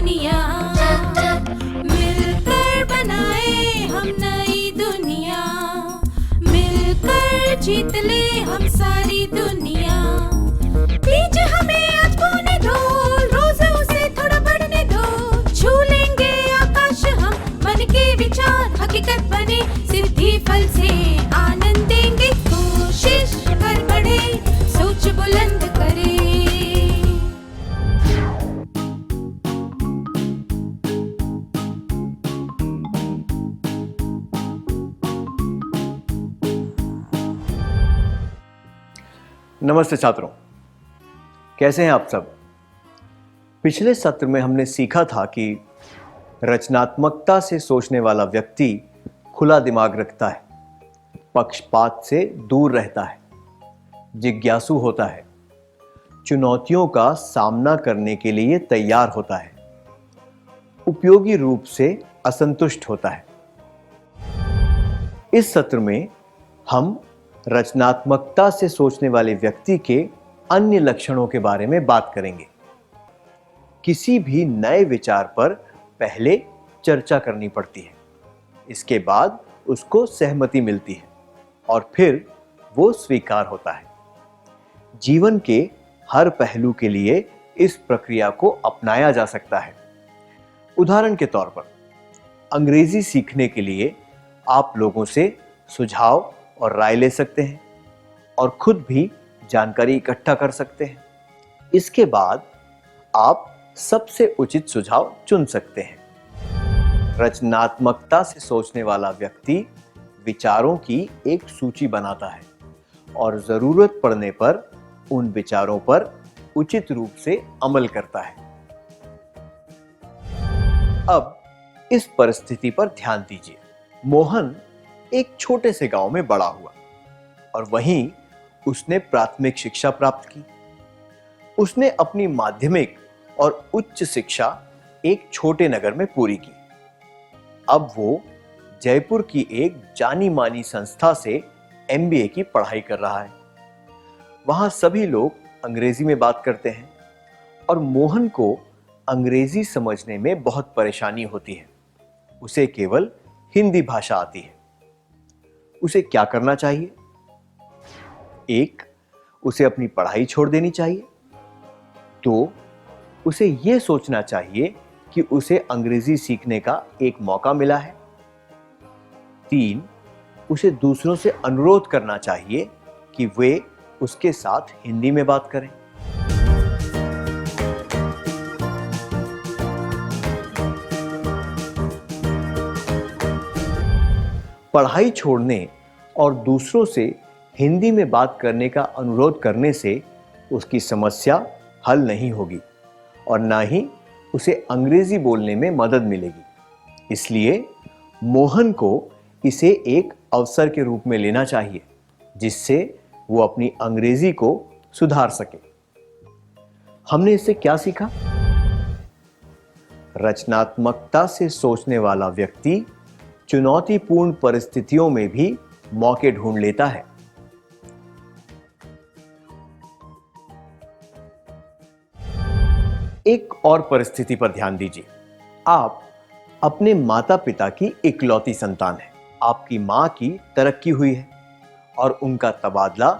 दुनिया, मिलकर बनाए हम नई दुनिया, मिलकर जीत ले हम सारी दुनिया। बीच हमें आज बोने दो, रोज उसे थोड़ा बढ़ने दो, छू लेंगे आकाश हम, मन के विचार हकीकत बने, सिद्धि फल से आनंद देंगे, कोशिश कर बढ़े, सोच बुलंद करे। नमस्ते छात्रों, कैसे हैं आप सब। पिछले सत्र में हमने सीखा था कि रचनात्मकता से सोचने वाला व्यक्ति खुला दिमाग रखता है, पक्षपात से दूर रहता है, जिज्ञासु होता है, चुनौतियों का सामना करने के लिए तैयार होता है, उपयोगी रूप से असंतुष्ट होता है। इस सत्र में हम रचनात्मकता से सोचने वाले व्यक्ति के अन्य लक्षणों के बारे में बात करेंगे। किसी भी नए विचार पर पहले चर्चा करनी पड़ती है, इसके बाद उसको सहमति मिलती है और फिर वो स्वीकार होता है। जीवन के हर पहलू के लिए इस प्रक्रिया को अपनाया जा सकता है। उदाहरण के तौर पर अंग्रेजी सीखने के लिए आप लोगों से सुझाव और राय ले सकते हैं और खुद भी जानकारी इकट्ठा कर सकते हैं। इसके बाद आप सबसे उचित सुझाव चुन सकते हैं। रचनात्मकता से सोचने वाला व्यक्ति विचारों की एक सूची बनाता है और जरूरत पड़ने पर उन विचारों पर उचित रूप से अमल करता है। अब इस परिस्थिति पर ध्यान दीजिए। मोहन एक छोटे से गांव में बड़ा हुआ और वहीं उसने प्राथमिक शिक्षा प्राप्त की। उसने अपनी माध्यमिक और उच्च शिक्षा एक छोटे नगर में पूरी की। अब वो जयपुर की एक जानी मानी संस्था से MBA की पढ़ाई कर रहा है। वहां सभी लोग अंग्रेजी में बात करते हैं और मोहन को अंग्रेजी समझने में बहुत परेशानी होती है। उसे केवल हिंदी भाषा आती है। उसे क्या करना चाहिए? एक, उसे अपनी पढ़ाई छोड़ देनी चाहिए। दो, उसे यह सोचना चाहिए कि उसे अंग्रेजी सीखने का एक मौका मिला है। तीन, उसे दूसरों से अनुरोध करना चाहिए कि वे उसके साथ हिंदी में बात करें। पढ़ाई छोड़ने और दूसरों से हिंदी में बात करने का अनुरोध करने से उसकी समस्या हल नहीं होगी और ना ही उसे अंग्रेजी बोलने में मदद मिलेगी। इसलिए मोहन को इसे एक अवसर के रूप में लेना चाहिए जिससे वो अपनी अंग्रेजी को सुधार सके। हमने इससे क्या सीखा? रचनात्मकता से सोचने वाला व्यक्ति चुनौतीपूर्ण परिस्थितियों में भी मौके ढूंढ लेता है। एक और परिस्थिति पर ध्यान दीजिए। आप अपने माता पिता की इकलौती संतान हैं। आपकी मां की तरक्की हुई है और उनका तबादला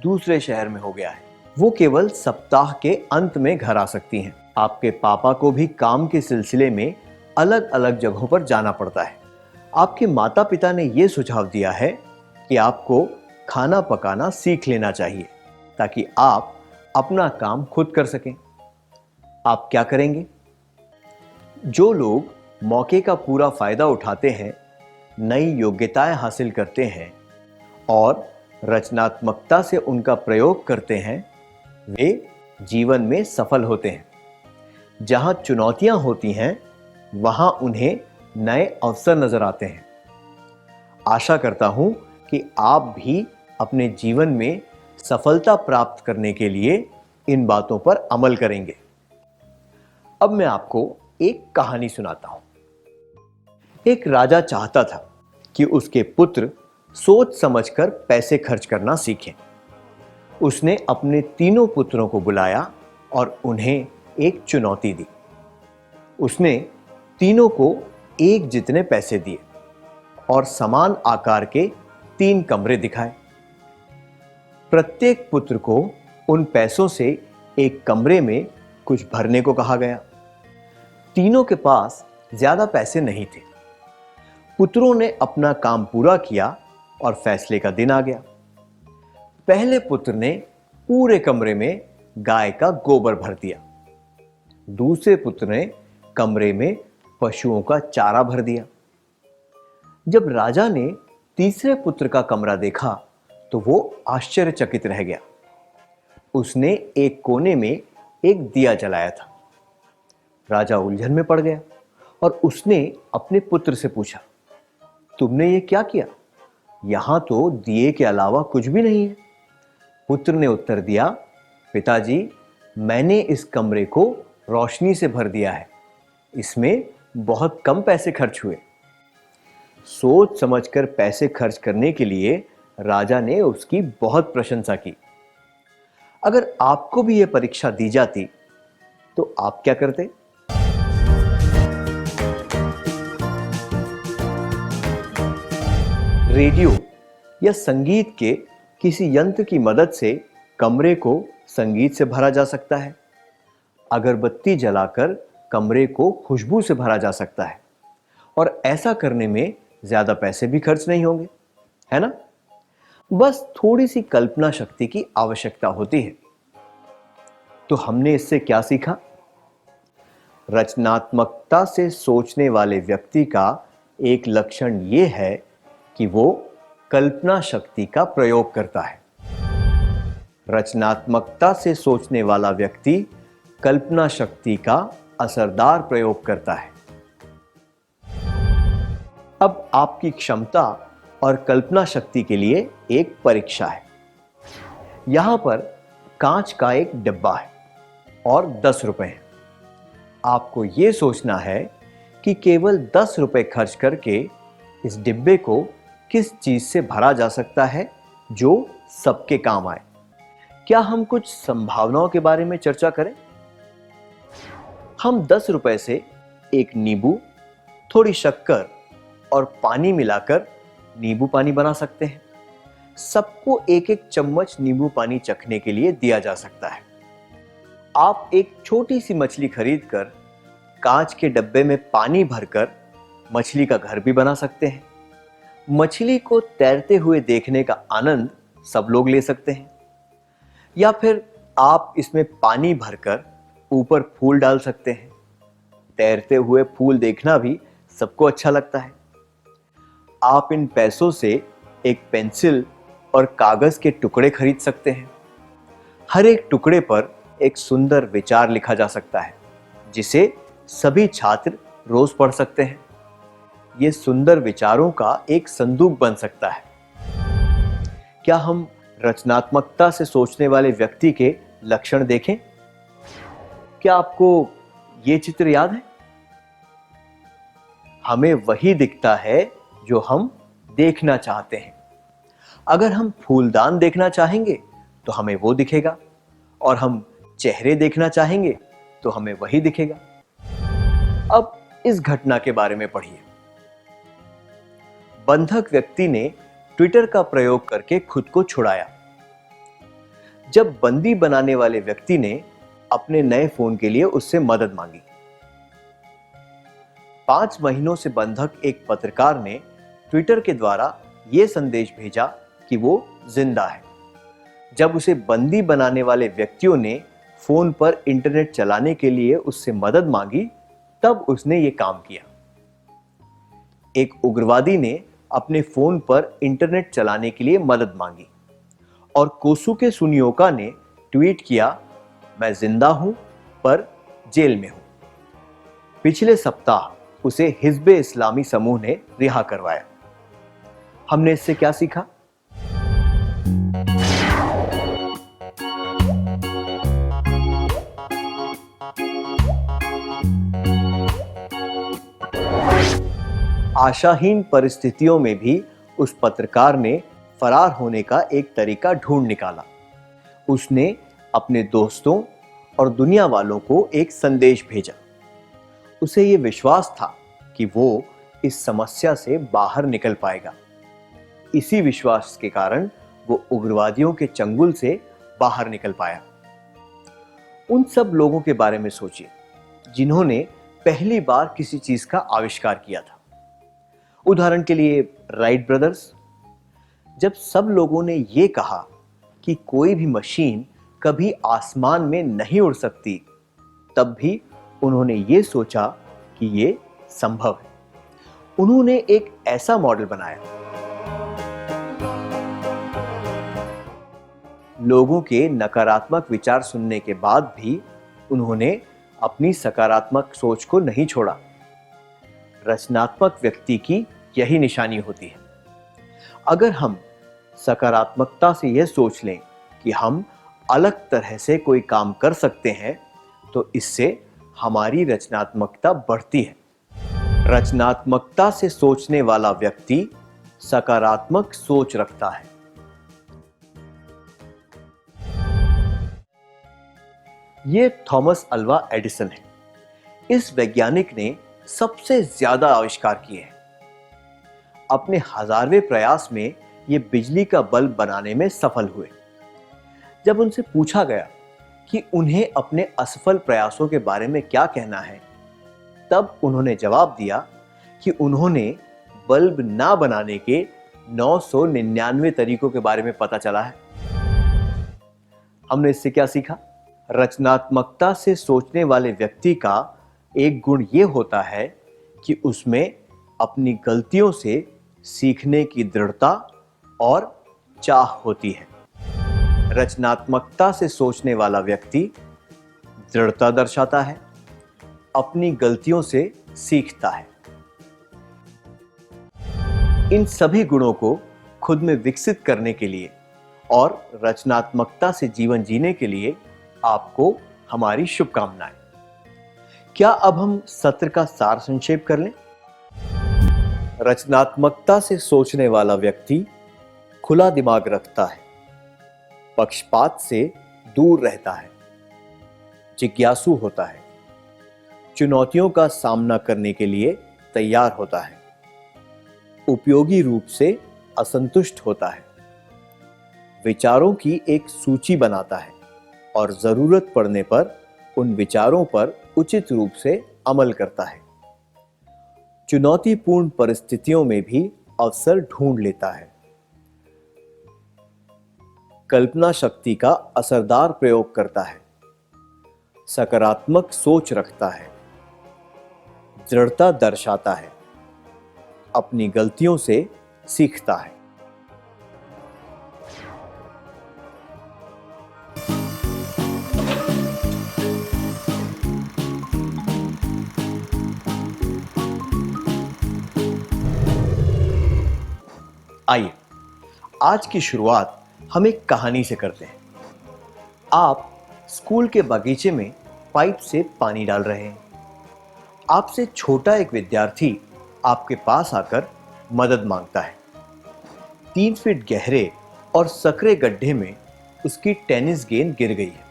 दूसरे शहर में हो गया है। वो केवल सप्ताह के अंत में घर आ सकती हैं। आपके पापा को भी काम के सिलसिले में अलग अलग जगहों पर जाना पड़ता है। आपके माता पिता ने यह सुझाव दिया है कि आपको खाना पकाना सीख लेना चाहिए ताकि आप अपना काम खुद कर सकें। आप क्या करेंगे? जो लोग मौके का पूरा फायदा उठाते हैं, नई योग्यताएं हासिल करते हैं और रचनात्मकता से उनका प्रयोग करते हैं, वे जीवन में सफल होते हैं। जहां चुनौतियां होती हैं, वहां उन्हें नए अवसर नजर आते हैं। आशा करता हूं कि आप भी अपने जीवन में सफलता प्राप्त करने के लिए इन बातों पर अमल करेंगे। अब मैं आपको एक कहानी सुनाता हूं। एक राजा चाहता था कि उसके पुत्र सोच समझकर पैसे खर्च करना सीखें। उसने अपने तीनों पुत्रों को बुलाया और उन्हें एक चुनौती दी। उसने तीनों को एक जितने पैसे दिए और समान आकार के 3 कमरे दिखाए। प्रत्येक पुत्र को उन पैसों से एक कमरे में कुछ भरने को कहा गया। तीनों के पास ज्यादा पैसे नहीं थे। पुत्रों ने अपना काम पूरा किया और फैसले का दिन आ गया। पहले पुत्र ने पूरे कमरे में गाय का गोबर भर दिया। दूसरे पुत्र ने कमरे में पशुओं का चारा भर दिया। जब राजा ने तीसरे पुत्र का कमरा देखा तो वो आश्चर्यचकित रह गया। उसने एक कोने में एक दिया जलाया था। राजा उलझन में पड़ गया और उसने अपने पुत्र से पूछा, तुमने ये क्या किया? यहां तो दिए के अलावा कुछ भी नहीं है। पुत्र ने उत्तर दिया, पिताजी, मैंने इस कमरे को रोशनी से भर दिया है। इसमें बहुत कम पैसे खर्च हुए। सोच समझकर पैसे खर्च करने के लिए राजा ने उसकी बहुत प्रशंसा की। अगर आपको भी यह परीक्षा दी जाती तो आप क्या करते? रेडियो या संगीत के किसी यंत्र की मदद से कमरे को संगीत से भरा जा सकता है। अगरबत्ती जलाकर कमरे को खुशबू से भरा जा सकता है और ऐसा करने में ज्यादा पैसे भी खर्च नहीं होंगे, है ना? बस थोड़ी सी कल्पना शक्ति की आवश्यकता होती है। तो हमने इससे क्या सीखा? रचनात्मकता से सोचने वाले व्यक्ति का एक लक्षण यह है कि वो कल्पना शक्ति का प्रयोग करता है। रचनात्मकता से सोचने वाला व्यक्ति कल्पना शक्ति का असरदार प्रयोग करता है। अब आपकी क्षमता और कल्पना शक्ति के लिए एक परीक्षा है। यहां पर कांच का एक डिब्बा है और 10 रुपए हैं। आपको यह सोचना है कि केवल 10 रुपए खर्च करके इस डिब्बे को किस चीज से भरा जा सकता है जो सबके काम आए। क्या हम कुछ संभावनाओं के बारे में चर्चा करें? हम 10 रुपए से एक नींबू, थोड़ी शक्कर और पानी मिलाकर नींबू पानी बना सकते हैं। सबको एक एक चम्मच नींबू पानी चखने के लिए दिया जा सकता है। आप एक छोटी सी मछली खरीदकर कांच के डब्बे में पानी भरकर मछली का घर भी बना सकते हैं। मछली को तैरते हुए देखने का आनंद सब लोग ले सकते हैं। या फिर आप इसमें पानी भरकर ऊपर फूल डाल सकते हैं। तैरते हुए फूल देखना भी सबको अच्छा लगता है। आप इन पैसों से एक पेंसिल और कागज के टुकड़े खरीद सकते हैं। हर एक टुकड़े पर एक सुंदर विचार लिखा जा सकता है जिसे सभी छात्र रोज पढ़ सकते हैं। ये सुंदर विचारों का एक संदूक बन सकता है। क्या हम रचनात्मकता से सोचने वाले व्यक्ति के लक्षण देखें? क्या आपको ये चित्र याद है? हमें वही दिखता है जो हम देखना चाहते हैं। अगर हम फूलदान देखना चाहेंगे तो हमें वो दिखेगा और हम चेहरे देखना चाहेंगे तो हमें वही दिखेगा। अब इस घटना के बारे में पढ़िए। बंधक व्यक्ति ने ट्विटर का प्रयोग करके खुद को छुड़ाया। जब बंदी बनाने वाले व्यक्ति ने अपने नए फोन के लिए उससे मदद मांगी। 5 महीनों से बंधक एक पत्रकार ने ट्विटर के द्वारा यह संदेश भेजा कि वो जिंदा है। जब उसे बंदी बनाने वाले व्यक्तियों ने फोन पर इंटरनेट चलाने के लिए उससे मदद मांगी, तब उसने ये काम किया। एक उग्रवादी ने अपने फोन पर इंटरनेट चलाने के लिए मदद मांगी और कोसुके सुनियोका ने ट्वीट किया, मैं जिंदा हूं पर जेल में हूं। पिछले सप्ताह उसे हिज़्ब-ए इस्लामी समूह ने रिहा करवाया। हमने इससे क्या सीखा? आशाहीन परिस्थितियों में भी उस पत्रकार ने फरार होने का एक तरीका ढूंढ निकाला। उसने अपने दोस्तों और दुनिया वालों को एक संदेश भेजा। उसे ये विश्वास था कि वो इस समस्या से बाहर निकल पाएगा। इसी विश्वास के कारण वो उग्रवादियों के चंगुल से बाहर निकल पाया। उन सब लोगों के बारे में सोचिए जिन्होंने पहली बार किसी चीज का आविष्कार किया था। उदाहरण के लिए राइट ब्रदर्स। जब सब लोगों ने यह कहा कि कोई भी मशीन कभी आसमान में नहीं उड़ सकती, तब भी उन्होंने ये सोचा कि ये संभव है। उन्होंने एक ऐसा मॉडल बनाया। लोगों के नकारात्मक विचार सुनने के बाद भी उन्होंने अपनी सकारात्मक सोच को नहीं छोड़ा। रचनात्मक व्यक्ति की यही निशानी होती है। अगर हम सकारात्मकता से यह सोच लें कि हम अलग तरह से कोई काम कर सकते हैं, तो इससे हमारी रचनात्मकता बढ़ती है। रचनात्मकता से सोचने वाला व्यक्ति सकारात्मक सोच रखता है। ये थॉमस अल्वा एडिसन है। इस वैज्ञानिक ने सबसे ज्यादा आविष्कार किए हैं। अपने 1000वें प्रयास में ये बिजली का बल्ब बनाने में सफल हुए। जब उनसे पूछा गया कि उन्हें अपने असफल प्रयासों के बारे में क्या कहना है, तब उन्होंने जवाब दिया कि उन्होंने बल्ब ना बनाने के 999 तरीकों के बारे में पता चला है। हमने इससे क्या सीखा? रचनात्मकता से सोचने वाले व्यक्ति का एक गुण यह होता है कि उसमें अपनी गलतियों से सीखने की दृढ़ता और चाह होती है। रचनात्मकता से सोचने वाला व्यक्ति दृढ़ता दर्शाता है, अपनी गलतियों से सीखता है। इन सभी गुणों को खुद में विकसित करने के लिए और रचनात्मकता से जीवन जीने के लिए आपको हमारी शुभकामनाएं। क्या अब हम सत्र का सार संक्षेप कर लें? रचनात्मकता से सोचने वाला व्यक्ति खुला दिमाग रखता है, पक्षपात से दूर रहता है, जिज्ञासु होता है, चुनौतियों का सामना करने के लिए तैयार होता है, उपयोगी रूप से असंतुष्ट होता है, विचारों की एक सूची बनाता है और जरूरत पड़ने पर उन विचारों पर उचित रूप से अमल करता है, चुनौतीपूर्ण परिस्थितियों में भी अवसर ढूंढ लेता है, कल्पना शक्ति का असरदार प्रयोग करता है, सकारात्मक सोच रखता है, दृढ़ता दर्शाता है, अपनी गलतियों से सीखता है। आइए आज की शुरुआत हम एक कहानी से करते हैं। आप स्कूल के बगीचे में पाइप से पानी डाल रहे हैं। आपसे छोटा एक विद्यार्थी आपके पास आकर मदद मांगता है। 3 फीट गहरे और सकरे गड्ढे में उसकी टेनिस गेंद गिर गई है,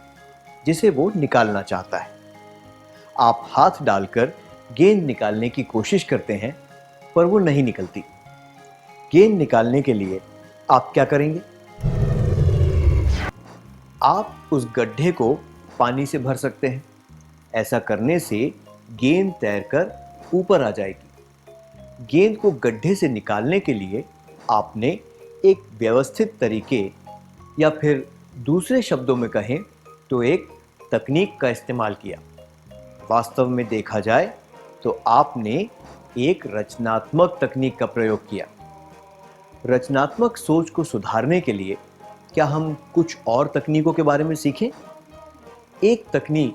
जिसे वो निकालना चाहता है। आप हाथ डालकर गेंद निकालने की कोशिश करते हैं, पर वो नहीं निकलती। गेंद निकालने के लिए आप क्या करेंगे? आप उस गड्ढे को पानी से भर सकते हैं। ऐसा करने से गेंद तैरकर ऊपर आ जाएगी। गेंद को गड्ढे से निकालने के लिए आपने एक व्यवस्थित तरीके, या फिर दूसरे शब्दों में कहें तो एक तकनीक का इस्तेमाल किया। वास्तव में देखा जाए तो आपने एक रचनात्मक तकनीक का प्रयोग किया। रचनात्मक सोच को सुधारने के लिए क्या हम कुछ और तकनीकों के बारे में सीखें? एक तकनीक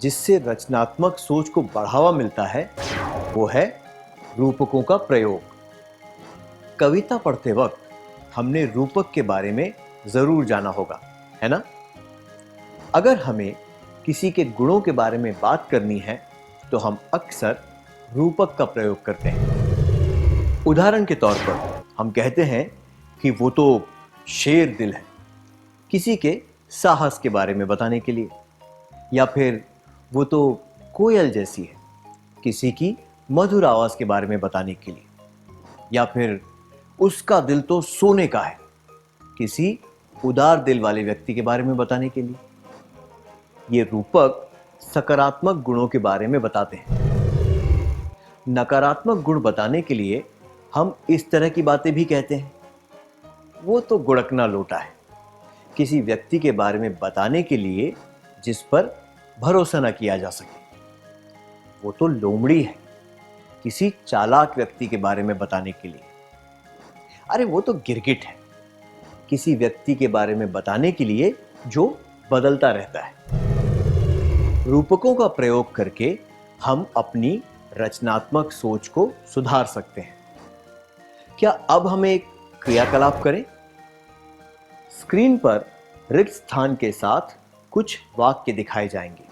जिससे रचनात्मक सोच को बढ़ावा मिलता है, वो है रूपकों का प्रयोग। कविता पढ़ते वक्त हमने रूपक के बारे में जरूर जाना होगा, है ना? अगर हमें किसी के गुणों के बारे में बात करनी है तो हम अक्सर रूपक का प्रयोग करते हैं। उदाहरण के तौर पर हम कहते हैं कि वो तो शेर दिल है, किसी के साहस के बारे में बताने के लिए, या फिर वो तो कोयल जैसी है, किसी की मधुर आवाज के बारे में बताने के लिए, या फिर उसका दिल तो सोने का है किसी उदार दिल वाले व्यक्ति के बारे में बताने के लिए। ये रूपक सकारात्मक गुणों के बारे में बताते हैं। नकारात्मक गुण बताने के लिए हम इस तरह की बातें भी कहते हैं, वो तो गुड़कना लोटा है, किसी व्यक्ति के बारे में बताने के लिए जिस पर भरोसा न किया जा सके। वो तो लोमड़ी है, किसी चालाक व्यक्ति के बारे में बताने के लिए। अरे वो तो गिरगिट है, किसी व्यक्ति के बारे में बताने के लिए जो बदलता रहता है। रूपकों का प्रयोग करके हम अपनी रचनात्मक सोच को सुधार सकते हैं। क्या अब हम एक क्रियाकलाप करें? स्क्रीन पर रिक्त स्थान के साथ कुछ वाक्य दिखाए जाएंगे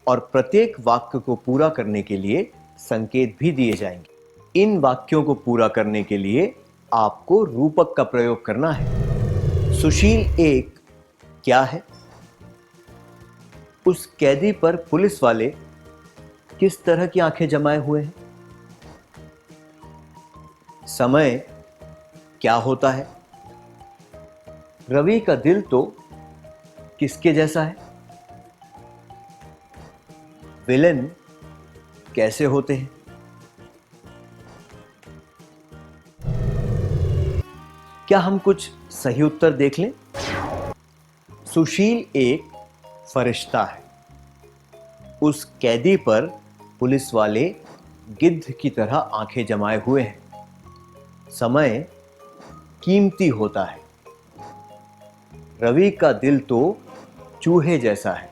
और प्रत्येक वाक्य को पूरा करने के लिए संकेत भी दिए जाएंगे। इन वाक्यों को पूरा करने के लिए आपको रूपक का प्रयोग करना है। सुशील एक क्या है? उस कैदी पर पुलिस वाले किस तरह की आंखें जमाए हुए हैं? समय क्या होता है? रवि का दिल तो किसके जैसा है? विलेन कैसे होते हैं? क्या हम कुछ सही उत्तर देख लें? सुशील एक फरिश्ता है। उस कैदी पर पुलिस वाले गिद्ध की तरह आंखें जमाए हुए हैं। समय कीमती होता है। रवि का दिल तो चूहे जैसा है।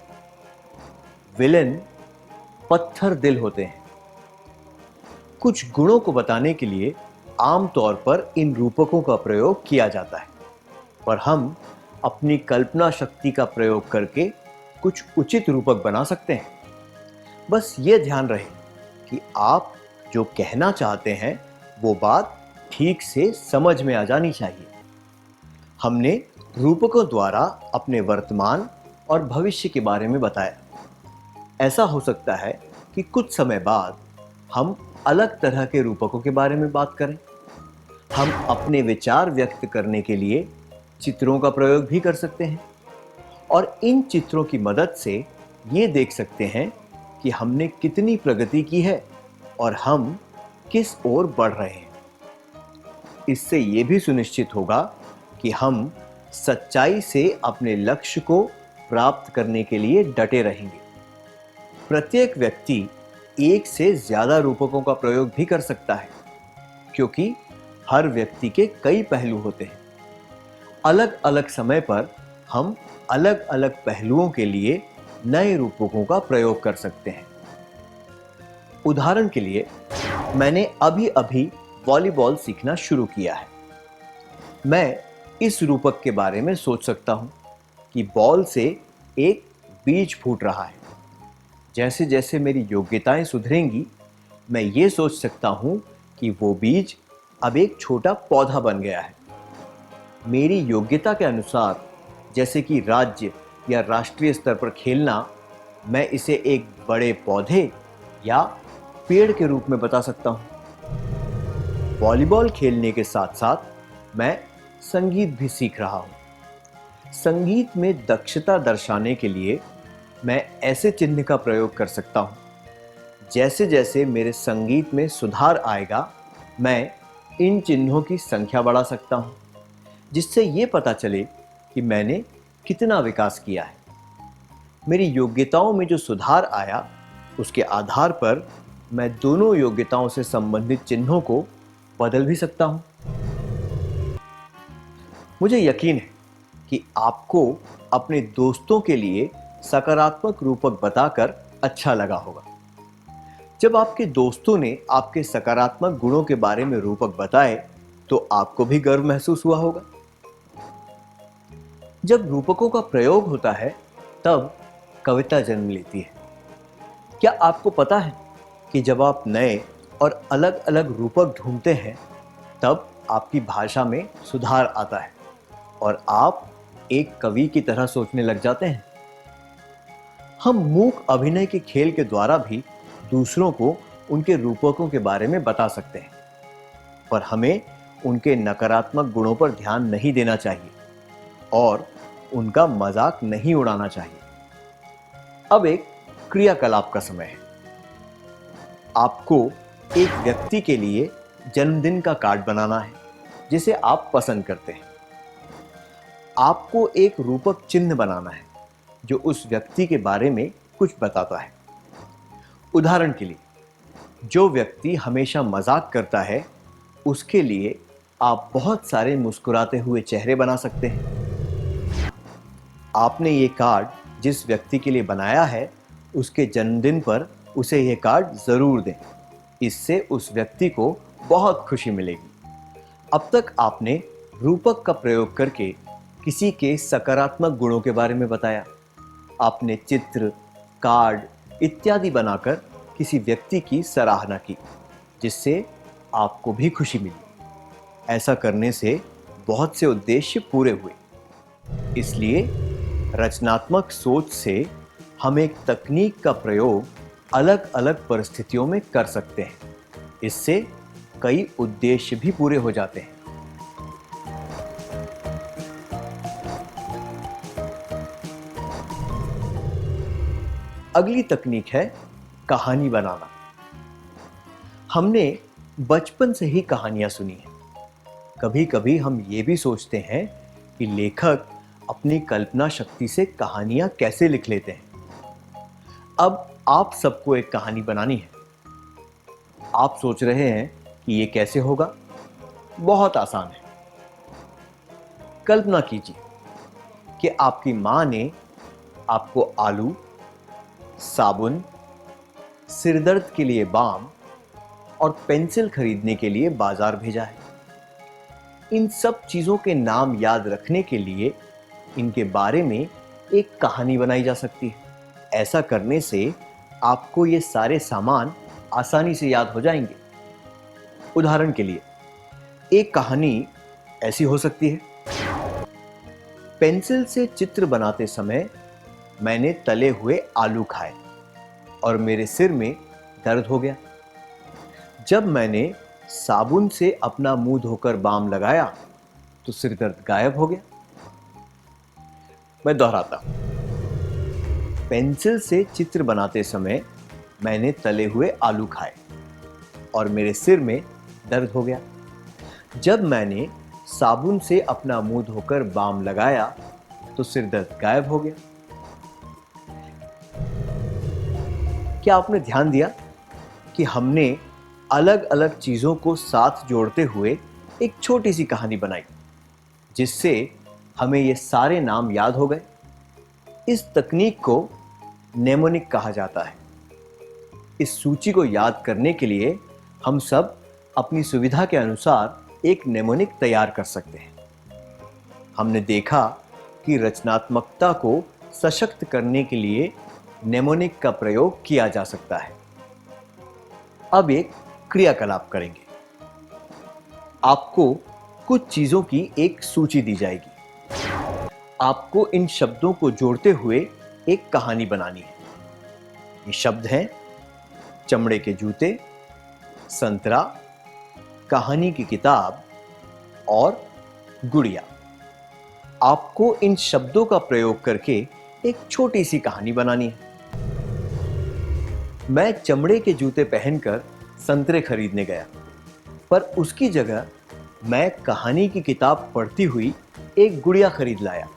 विलेन पत्थर दिल होते हैं। कुछ गुणों को बताने के लिए आमतौर पर इन रूपकों का प्रयोग किया जाता है, पर हम अपनी कल्पना शक्ति का प्रयोग करके कुछ उचित रूपक बना सकते हैं। बस ये ध्यान रहे कि आप जो कहना चाहते हैं वो बात ठीक से समझ में आ जानी चाहिए। हमने रूपकों द्वारा अपने वर्तमान और भविष्य के बारे में बताया। ऐसा हो सकता है कि कुछ समय बाद हम अलग तरह के रूपकों के बारे में बात करें। हम अपने विचार व्यक्त करने के लिए चित्रों का प्रयोग भी कर सकते हैं और इन चित्रों की मदद से ये देख सकते हैं कि हमने कितनी प्रगति की है और हम किस ओर बढ़ रहे हैं। इससे ये भी सुनिश्चित होगा कि हम सच्चाई से अपने लक्ष्य को प्राप्त करने के लिए डटे रहेंगे। प्रत्येक व्यक्ति एक से ज्यादा रूपकों का प्रयोग भी कर सकता है, क्योंकि हर व्यक्ति के कई पहलू होते हैं। अलग अलग समय पर हम अलग अलग पहलुओं के लिए नए रूपकों का प्रयोग कर सकते हैं। उदाहरण के लिए, मैंने अभी अभी वॉलीबॉल सीखना शुरू किया है। मैं इस रूपक के बारे में सोच सकता हूं कि बॉल से एक बीज फूट रहा है। जैसे जैसे मेरी योग्यताएं सुधरेंगी, मैं ये सोच सकता हूं कि वो बीज अब एक छोटा पौधा बन गया है। मेरी योग्यता के अनुसार, जैसे कि राज्य या राष्ट्रीय स्तर पर खेलना, मैं इसे एक बड़े पौधे या पेड़ के रूप में बता सकता हूं। वॉलीबॉल खेलने के साथ साथ मैं संगीत भी सीख रहा हूं। संगीत में दक्षता दर्शाने के लिए मैं ऐसे चिन्ह का प्रयोग कर सकता हूं। जैसे जैसे मेरे संगीत में सुधार आएगा, मैं इन चिन्हों की संख्या बढ़ा सकता हूं, जिससे ये पता चले कि मैंने कितना विकास किया है। मेरी योग्यताओं में जो सुधार आया, उसके आधार पर मैं दोनों योग्यताओं से संबंधित चिन्हों को बदल भी सकता हूं। मुझे यकीन है कि आपको अपने दोस्तों के लिए सकारात्मक रूपक बताकर अच्छा लगा होगा। जब आपके दोस्तों ने आपके सकारात्मक गुणों के बारे में रूपक बताए, तो आपको भी गर्व महसूस हुआ होगा। जब रूपकों का प्रयोग होता है, तब कविता जन्म लेती है। क्या आपको पता है कि जब आप नए और अलग अलग रूपक ढूंढते हैं, तब आपकी भाषा में सुधार आता है और आप एक कवि की तरह सोचने लग जाते हैं। हम मूक अभिनय के खेल के द्वारा भी दूसरों को उनके रूपकों के बारे में बता सकते हैं, पर हमें उनके नकारात्मक गुणों पर ध्यान नहीं देना चाहिए और उनका मजाक नहीं उड़ाना चाहिए। अब एक क्रियाकलाप का समय है। आपको एक व्यक्ति के लिए जन्मदिन का कार्ड बनाना है जिसे आप पसंद करते हैं। आपको एक रूपक चिन्ह बनाना है जो उस व्यक्ति के बारे में कुछ बताता है। उदाहरण के लिए, जो व्यक्ति हमेशा मजाक करता है उसके लिए आप बहुत सारे मुस्कुराते हुए चेहरे बना सकते हैं। आपने ये कार्ड जिस व्यक्ति के लिए बनाया है उसके जन्मदिन पर उसे ये कार्ड जरूर दें। इससे उस व्यक्ति को बहुत खुशी मिलेगी। अब तक आपने रूपक का प्रयोग करके किसी के सकारात्मक गुणों के बारे में बताया। आपने चित्र, कार्ड इत्यादि बनाकर किसी व्यक्ति की सराहना की जिससे आपको भी खुशी मिली। ऐसा करने से बहुत से उद्देश्य पूरे हुए। इसलिए रचनात्मक सोच से हम एक तकनीक का प्रयोग अलग अलग परिस्थितियों में कर सकते हैं। इससे कई उद्देश्य भी पूरे हो जाते हैं। अगली तकनीक है कहानी बनाना। हमने बचपन से ही कहानियां सुनी हैं। कभी कभी हम ये भी सोचते हैं कि लेखक अपनी कल्पना शक्ति से कहानियां कैसे लिख लेते हैं। अब आप सबको एक कहानी बनानी है। आप सोच रहे हैं कि ये कैसे होगा? बहुत आसान है। कल्पना कीजिए कि आपकी मां ने आपको आलू, साबुन, सिरदर्द के लिए बाम और पेंसिल खरीदने के लिए बाजार भेजा है। इन सब चीजों के नाम याद रखने के लिए इनके बारे में एक कहानी बनाई जा सकती है। ऐसा करने से आपको ये सारे सामान आसानी से याद हो जाएंगे। उदाहरण के लिए, एक कहानी ऐसी हो सकती है। पेंसिल से चित्र बनाते समय मैंने तले हुए आलू खाए और मेरे सिर में दर्द हो गया। जब मैंने साबुन से अपना मुंह धोकर बाम लगाया तो सिर दर्द गायब हो गया। मैं दोहराता हूं। पेंसिल से चित्र बनाते समय मैंने तले हुए आलू खाए और मेरे सिर में दर्द हो गया। जब मैंने साबुन से अपना मुंह धोकर बाम लगाया तो सिर दर्द गायब हो गया। क्या आपने ध्यान दिया कि हमने अलग अलग चीजों को साथ जोड़ते हुए एक छोटी सी कहानी बनाई जिससे हमें ये सारे नाम याद हो गए। इस तकनीक को नेमोनिक कहा जाता है। इस सूची को याद करने के लिए हम सब अपनी सुविधा के अनुसार एक नेमोनिक तैयार कर सकते हैं। हमने देखा कि रचनात्मकता को सशक्त करने के लिए नेमोनिक का प्रयोग किया जा सकता है। अब एक क्रियाकलाप करेंगे। आपको कुछ चीजों की एक सूची दी जाएगी। आपको इन शब्दों को जोड़ते हुए एक कहानी बनानी है। ये शब्द हैं चमड़े के जूते, संतरा, कहानी की किताब और गुड़िया। आपको इन शब्दों का प्रयोग करके एक छोटी सी कहानी बनानी है। मैं चमड़े के जूते पहनकर संतरे खरीदने गया, पर उसकी जगह मैं कहानी की किताब पढ़ती हुई एक गुड़िया खरीद लाया।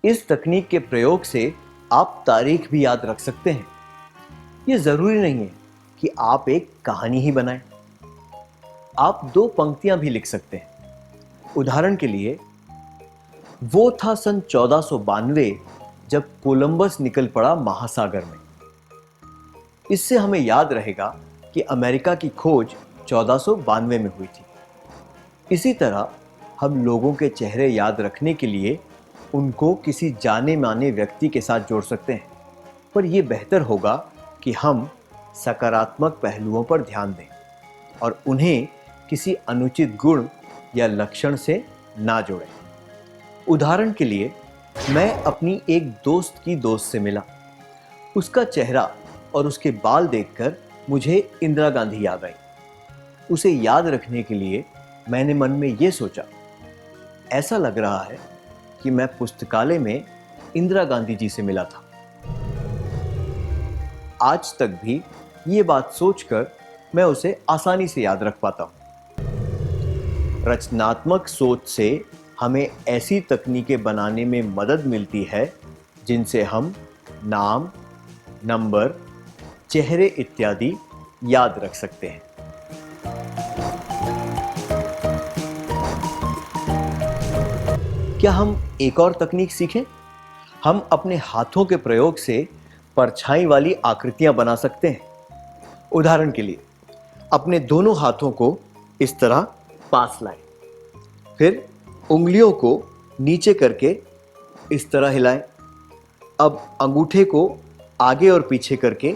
इस तकनीक के प्रयोग से आप तारीख भी याद रख सकते हैं। यह जरूरी नहीं है कि आप एक कहानी ही बनाएं। आप 2 पंक्तियां भी लिख सकते हैं। उदाहरण के लिए, वो था सन 1492 जब कोलंबस निकल पड़ा महासागर में। इससे हमें याद रहेगा कि अमेरिका की खोज 1492 में हुई थी। इसी तरह हम लोगों के चेहरे याद रखने के लिए उनको किसी जाने माने व्यक्ति के साथ जोड़ सकते हैं, पर यह बेहतर होगा कि हम सकारात्मक पहलुओं पर ध्यान दें और उन्हें किसी अनुचित गुण या लक्षण से ना जोड़ें। उदाहरण के लिए, मैं अपनी एक दोस्त की दोस्त से मिला। उसका चेहरा और उसके बाल देखकर मुझे इंदिरा गांधी याद आई। उसे याद रखने के लिए मैंने मन में ये सोचा, ऐसा लग रहा है कि मैं पुस्तकालय में इंदिरा गांधी जी से मिला था। आज तक भी ये बात सोचकर मैं उसे आसानी से याद रख पाता हूं। रचनात्मक सोच से हमें ऐसी तकनीकें बनाने में मदद मिलती है जिनसे हम नाम, नंबर, चेहरे इत्यादि याद रख सकते हैं। क्या हम एक और तकनीक सीखें? हम अपने हाथों के प्रयोग से परछाई वाली आकृतियां बना सकते हैं। उदाहरण के लिए अपने दोनों हाथों को इस तरह पास लाएं, फिर उंगलियों को नीचे करके इस तरह हिलाएं। अब अंगूठे को आगे और पीछे करके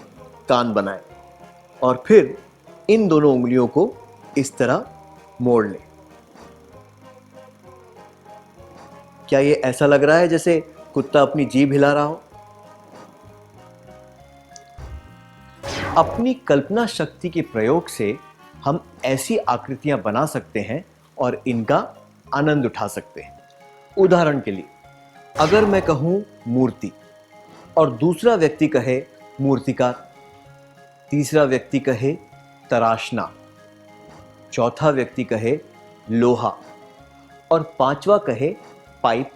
कान बनाएं और फिर इन दोनों उंगलियों को इस तरह मोड़ लें। क्या ये ऐसा लग रहा है जैसे कुत्ता अपनी जीभ हिला रहा हो? अपनी कल्पना शक्ति के प्रयोग से हम ऐसी आकृतियां बना सकते हैं और इनका आनंद उठा सकते हैं। उदाहरण के लिए अगर मैं कहूं मूर्ति और दूसरा व्यक्ति कहे मूर्तिकार, तीसरा व्यक्ति कहे तराशना, चौथा व्यक्ति कहे लोहा और पांचवा कहे पाइप,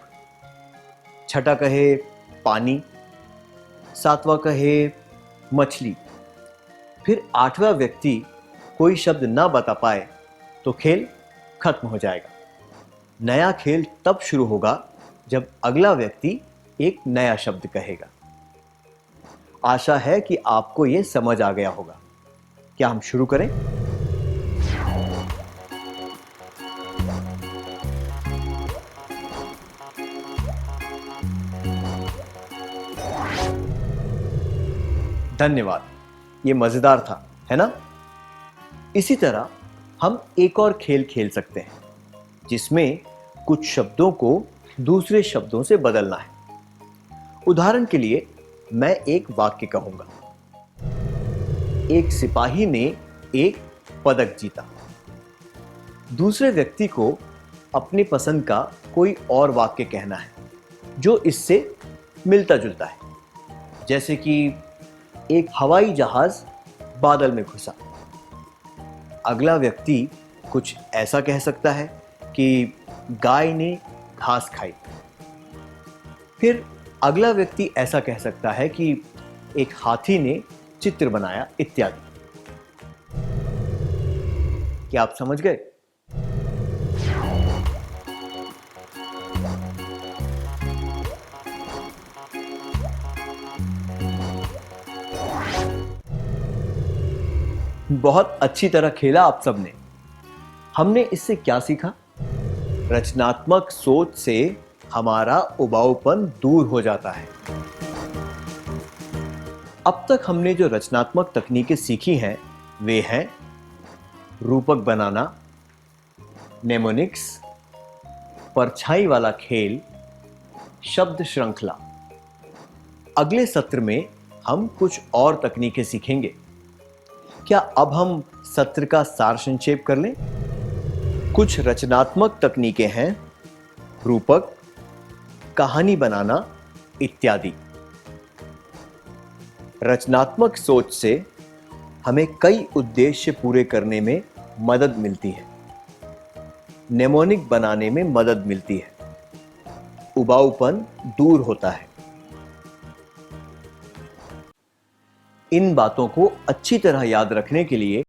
छठा कहे पानी, सातवां कहे मछली, फिर आठवां व्यक्ति कोई शब्द ना बता पाए तो खेल खत्म हो जाएगा। नया खेल तब शुरू होगा जब अगला व्यक्ति एक नया शब्द कहेगा। आशा है कि आपको यह समझ आ गया होगा। क्या हम शुरू करें? धन्यवाद, ये मजेदार था, है ना? इसी तरह हम एक और खेल खेल सकते हैं जिसमें कुछ शब्दों को दूसरे शब्दों से बदलना है। उदाहरण के लिए मैं एक वाक्य कहूंगा, एक सिपाही ने एक पदक जीता। दूसरे व्यक्ति को अपनी पसंद का कोई और वाक्य कहना है जो इससे मिलता जुलता है, जैसे कि एक हवाई जहाज बादल में घुसा। अगला व्यक्ति कुछ ऐसा कह सकता है कि गाय ने घास खाई। फिर अगला व्यक्ति ऐसा कह सकता है कि एक हाथी ने चित्र बनाया इत्यादि। क्या आप समझ गए? बहुत अच्छी तरह खेला आप सबने। हमने इससे क्या सीखा? रचनात्मक सोच से हमारा उबाऊपन दूर हो जाता है। अब तक हमने जो रचनात्मक तकनीकें सीखी हैं वे हैं रूपक बनाना, नेमोनिक्स, परछाई वाला खेल, शब्द श्रृंखला। अगले सत्र में हम कुछ और तकनीकें सीखेंगे। क्या अब हम सत्र का सार संक्षेप कर लें? कुछ रचनात्मक तकनीकें हैं रूपक, कहानी बनाना इत्यादि। रचनात्मक सोच से हमें कई उद्देश्य पूरे करने में मदद मिलती है, नेमोनिक बनाने में मदद मिलती है, उबाऊपन दूर होता है। इन बातों को अच्छी तरह याद रखने के लिए